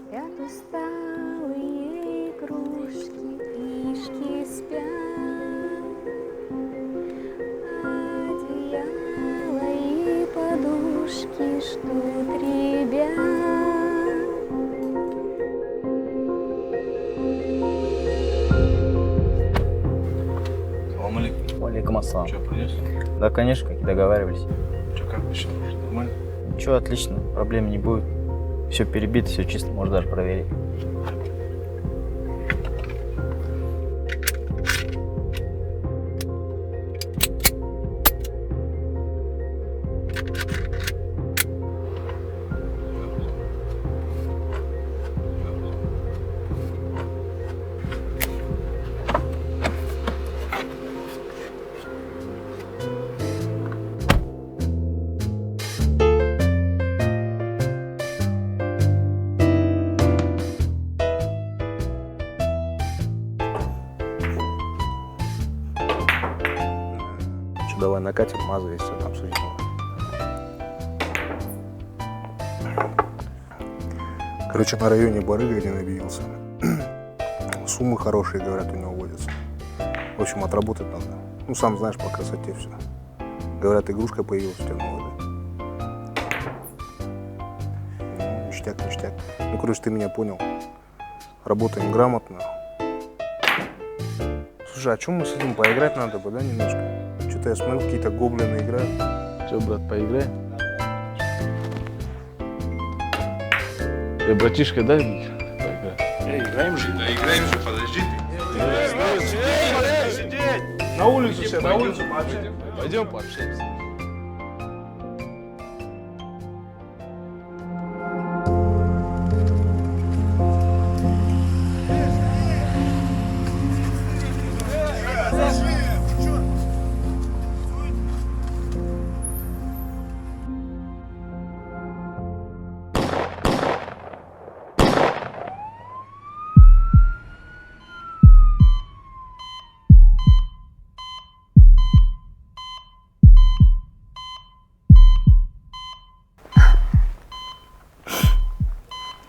Спят усталые игрушки, книжки спят, одеяло и подушки ждут ребят. Салам алейкум. Алейкум ассалам. Че, принес? Да, конечно, как и договаривались. Че, как пришел? Нормально? Ничего, отлично, проблем не будет. Все перебито, все чисто, можно даже проверить. Что, давай накатим, мазу, если это обсудим. Короче, на районе барыга один объявился. Суммы хорошие, говорят, у него водятся. В общем, отработать надо. Ну, сам знаешь, по красоте все. Говорят, игрушка появилась у тебя новая, да? Ну, ништяк, ништяк. Ну, короче, ты меня понял. Работаем грамотно. Слушай, а чем мы сидим? Поиграть надо бы, да, немножко? Что-то я смотрю, какие-то гоблины играют. Че, брат, поиграем? Братишка, дай поиграем. Играем же? Да играем же, подожди ты. На улицу все, на улицу пообщаемся. Пойдем пообщаемся.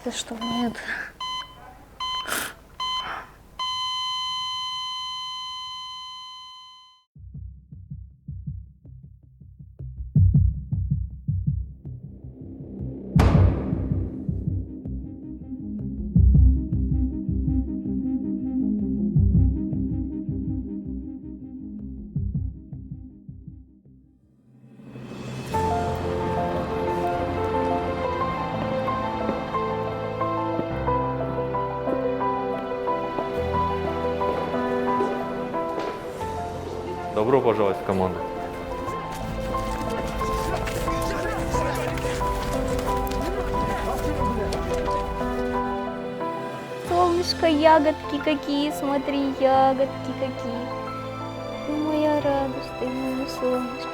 Да что, нет. Добро пожаловать в команду. Солнышко, ягодки какие, смотри, ягодки какие. Ты моя радость, ты мое солнышко.